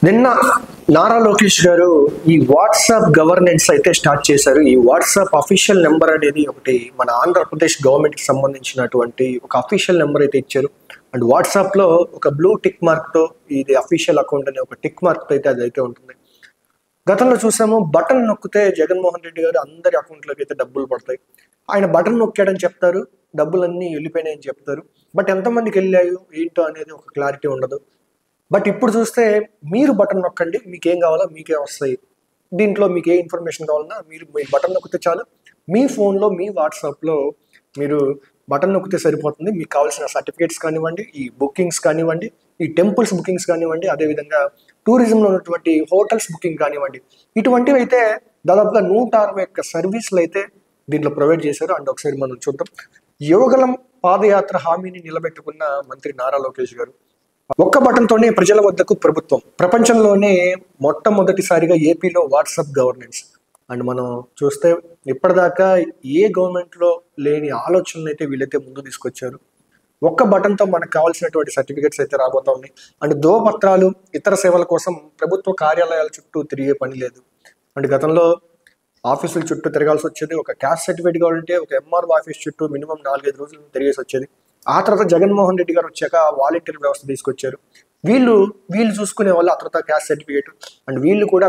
నిన్న నారా లోకేష్ గారు ఈ వాట్సాప్ గవర్నెన్స్ అయితే స్టార్ట్ చేశారు. ఈ వాట్సాప్ అఫీషియల్ నెంబర్ అనేది ఒకటి మన ఆంధ్రప్రదేశ్ గవర్నమెంట్కి సంబంధించినటువంటి ఒక అఫీషియల్ నెంబర్ అయితే ఇచ్చారు. అండ్ వాట్సాప్లో ఒక బ్లూ టిక్ మార్క్తో ఇది అఫీషియల్ అకౌంట్ అనే ఒక టిక్ మార్క్తో అయితే అది అయితే ఉంటుంది. గతంలో చూసాము, బటన్ నొక్కితే జగన్మోహన్ రెడ్డి గారు అందరి అకౌంట్లోకి అయితే డబ్బులు పడతాయి. ఆయన బటన్ నొక్కాడని చెప్తారు, డబ్బులన్నీ వెళ్ళిపోయినాయని చెప్తారు. బట్ ఎంతమందికి వెళ్ళాయో ఏంటో అనేది ఒక క్లారిటీ ఉండదు. బట్ ఇప్పుడు చూస్తే మీరు బటన్ నొక్కండి, మీకేం కావాలో మీకే వస్తాయి. దీంట్లో మీకు ఏ ఇన్ఫర్మేషన్ కావాలన్నా మీరు బటన్ నొక్కితే చాలు. మీ ఫోన్లో మీ వాట్సాప్లో మీరు బటన్ నొక్కితే సరిపోతుంది. మీకు కావాల్సిన సర్టిఫికేట్స్ కానివ్వండి, ఈ బుకింగ్స్ కానివ్వండి, ఈ టెంపుల్స్ బుకింగ్స్ కానివ్వండి, అదేవిధంగా టూరిజంలో ఉన్నటువంటి హోటల్స్ బుకింగ్ కానివ్వండి, ఇటువంటివి అయితే దాదాపుగా 160 సర్వీసులు అయితే దీంట్లో ప్రొవైడ్ చేశారు. అండ్ ఒకసారి మనం చూద్దాం. యువగలం పాదయాత్ర హామీని నిలబెట్టుకున్న మంత్రి నారా లోకేష్ గారు. ఒక్క బటన్తోనే ప్రజల వద్దకు ప్రభుత్వం. ప్రపంచంలోనే మొట్టమొదటిసారిగా ఏపీలో వాట్సాప్ గవర్నెన్స్. అండ్ మనం చూస్తే ఇప్పటిదాకా ఏ గవర్నమెంట్లో లేని ఆలోచనలు అయితే వీళ్ళైతే ముందు తీసుకొచ్చారు. ఒక్క బటన్తో మనకు కావాల్సినటువంటి సర్టిఫికేట్స్ అయితే రాబోతా ఉన్నాయి. అండ్ ధ్రువపత్రాలు, ఇతర సేవల కోసం ప్రభుత్వ కార్యాలయాల చుట్టూ తిరిగే పని లేదు. అండ్ గతంలో ఆఫీసుల చుట్టూ తిరగాల్సి వచ్చేది. ఒక క్యాస్ట్ సర్టిఫికేట్ కావాలంటే ఒక ఎంఆర్ఓ ఆఫీస్ చుట్టూ మినిమం 4-5 రోజులు తిరిగేసి వచ్చేది. ఆ తర్వాత జగన్మోహన్ రెడ్డి గారు వచ్చాక వాలంటీర్ వ్యవస్థ తీసుకొచ్చారు. వీళ్ళు చూసుకునే వాళ్ళు ఆ తర్వాత క్యాస్ట్ సర్టిఫికేట్. అండ్ వీళ్ళు కూడా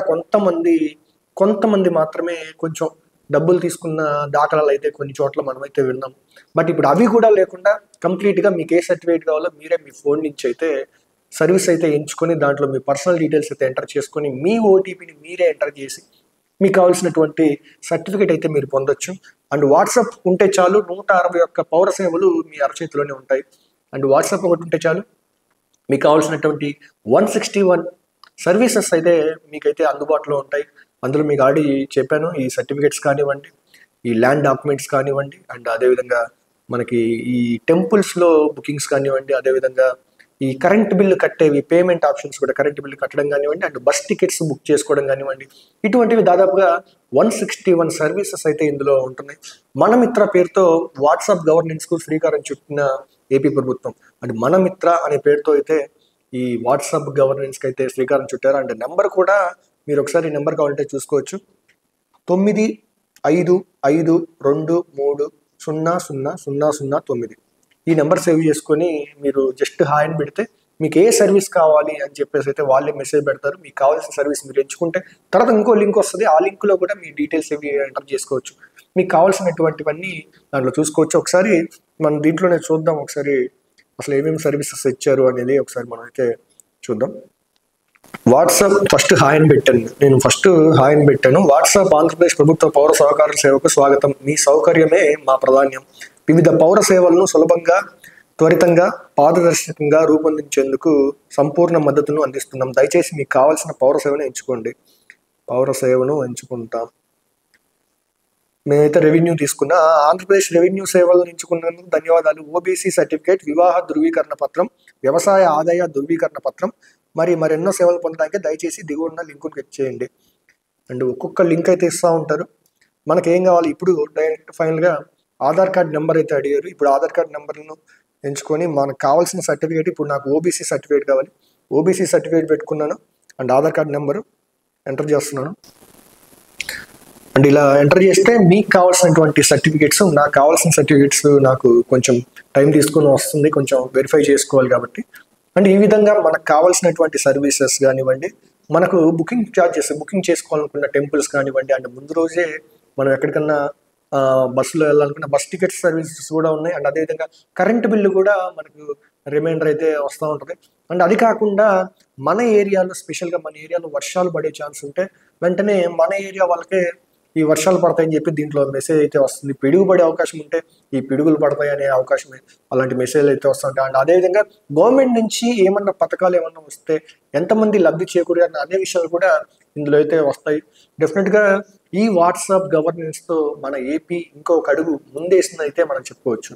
కొంతమంది మాత్రమే కొంచెం డబ్బులు తీసుకున్న దాఖలాలు అయితే కొన్ని చోట్ల మనమైతే విన్నాం. బట్ ఇప్పుడు అవి కూడా లేకుండా కంప్లీట్గా మీకు ఏ సర్టిఫికేట్ కావాలో మీరే మీ ఫోన్ నుంచి అయితే సర్వీస్ అయితే ఎంచుకొని దాంట్లో మీ పర్సనల్ డీటెయిల్స్ అయితే ఎంటర్ చేసుకొని మీ ఓటీపీని మీరే ఎంటర్ చేసి మీకు కావాల్సినటువంటి సర్టిఫికేట్ అయితే మీరు పొందొచ్చు. అండ్ వాట్సాప్ ఉంటే చాలు, 161 పౌర సేవలు మీ అరచేతిలోనే ఉంటాయి. అండ్ వాట్సాప్ ఒకటి ఉంటే చాలు, మీకు కావాల్సినటువంటి 161 సర్వీసెస్ అయితే మీకైతే అందుబాటులో ఉంటాయి. అందులో మీకు ఆల్రెడీ చెప్పాను, ఈ సర్టిఫికేట్స్ కానివ్వండి, ఈ ల్యాండ్ డాక్యుమెంట్స్ కానివ్వండి, అండ్ అదేవిధంగా మనకి ఈ టెంపుల్స్లో బుకింగ్స్ కానివ్వండి, అదేవిధంగా ఈ కరెంట్ బిల్లు కట్టేవి పేమెంట్ ఆప్షన్స్ కూడా, కరెంట్ బిల్లు కట్టడం కానివ్వండి, అండ్ బస్ టికెట్స్ బుక్ చేసుకోవడం కానివ్వండి, ఇటువంటివి దాదాపుగా 161 సర్వీసెస్ అయితే ఇందులో ఉంటున్నాయి. మన మిత్ర పేరుతో వాట్సాప్ గవర్నెన్స్కు శ్రీకారం చుట్టిన ఏపీ ప్రభుత్వం. అండ్ మన మిత్ర అనే పేరుతో అయితే ఈ వాట్సాప్ గవర్నెన్స్కి అయితే శ్రీకారం చుట్టారు. అండ్ నెంబర్ కూడా మీరు ఒకసారి నెంబర్ కావాలంటే చూసుకోవచ్చు. 9552230009. ఈ నెంబర్ సేవ్ చేసుకొని మీరు జస్ట్ హాయ్ అని పెడితే మీకు ఏ సర్వీస్ కావాలి అని చెప్పేసి అయితే వాళ్ళే మెసేజ్ పెడతారు. మీకు కావాల్సిన సర్వీస్ మీరు ఎంచుకుంటే తర్వాత ఇంకో లింక్ వస్తుంది. ఆ లింక్లో కూడా మీ డీటెయిల్స్ ఏవి ఎంటర్ చేసుకోవచ్చు. మీకు కావాల్సినటువంటివన్నీ దాంట్లో చూసుకోవచ్చు. ఒకసారి మనం దీంట్లోనే చూద్దాం, ఒకసారి అసలు ఏమేమి సర్వీసెస్ ఇచ్చారు అనేది ఒకసారి మనం అయితే చూద్దాం. వాట్సాప్ ఫస్ట్ హాయ్ అని పెట్టాను. వాట్సాప్ ఆంధ్రప్రదేశ్ ప్రభుత్వ పౌర సహకార సేవకు స్వాగతం. మీ సౌకర్యమే మా ప్రాధాన్యం. వివిధ పౌర సేవలను సులభంగా, త్వరితంగా, పారదర్శకంగా రూపొందించేందుకు సంపూర్ణ మద్దతును అందిస్తున్నాం. దయచేసి మీకు కావాల్సిన పౌర సేవను ఎంచుకోండి. పౌర సేవను ఎంచుకుంటాం. మేమైతే రెవెన్యూ తీసుకున్నా. ఆంధ్రప్రదేశ్ రెవెన్యూ సేవలను ఎంచుకున్నందుకు ధన్యవాదాలు. ఓబీసీ సర్టిఫికేట్, వివాహ ధృవీకరణ పత్రం, వ్యవసాయ ఆదాయ ధృవీకరణ పత్రం, మరెన్నో సేవలు పొందడానికి దయచేసి దిగువన్న లింకును క్లిక్ చేయండి. అండ్ ఒక్కొక్క లింక్ అయితే ఇస్తూ ఉంటారు. మనకేం కావాలి, ఇప్పుడు డైరెక్ట్ ఫైనల్గా ఆధార్ కార్డ్ నెంబర్ అయితే అడిగారు. ఇప్పుడు ఆధార్ కార్డ్ నెంబర్ను ఎంచుకొని మనకు కావాల్సిన సర్టిఫికేట్, ఇప్పుడు నాకు ఓబీసీ సర్టిఫికేట్ కావాలి, ఓబీసీ సర్టిఫికేట్ పెట్టుకున్నాను. And Aadhaar card number enter చేస్తున్నాను. అండ్ ఇలా ఎంటర్ చేస్తే మీకు కావాల్సినటువంటి సర్టిఫికేట్స్, నాకు కావాల్సిన సర్టిఫికేట్స్ నాకు కొంచెం టైం తీసుకొని వస్తుంది, కొంచెం వెరిఫై చేసుకోవాలి కాబట్టి. అండ్ ఈ విధంగా మనకు కావాల్సినటువంటి సర్వీసెస్ కానివ్వండి, మనకు బుకింగ్ చేసుకోవాలనుకున్న టెంపుల్స్ కానివ్వండి, అండ్ ముందు రోజే మనం ఎక్కడికన్నా బస్సులో వెళ్ళాలనుకున్న బస్ టికెట్స్ సర్వీసెస్ కూడా ఉన్నాయి. అండ్ అదేవిధంగా కరెంట్ బిల్లు కూడా మనకు రిమైండర్ అయితే వస్తూ ఉంటుంది. అండ్ అది కాకుండా మన ఏరియాలో, స్పెషల్గా మన ఏరియాలో వర్షాలు పడే ఛాన్స్ ఉంటే వెంటనే మన ఏరియా వాళ్ళకే ఈ వర్షాలు పడతాయని చెప్పి దీంట్లో మెసేజ్ అయితే వస్తుంది. పిడుగు పడే అవకాశం ఉంటే ఈ పిడుగులు పడతాయి అనే అవకాశమే, అలాంటి మెసేజ్లు అయితే వస్తుంటాయి. అండ్ అదేవిధంగా గవర్నమెంట్ నుంచి ఏమన్నా పథకాలు ఏమన్నా వస్తే ఎంతమంది లబ్ధి చేకూరారు అనే విషయాలు కూడా ఇందులో అయితే వస్తాయి. డెఫినెట్గా ఈ వాట్సాప్ గవర్నెన్స్తో మన ఏపీ ఇంకొక అడుగు ముందేసింది అయితే మనం చెప్పుకోవచ్చు.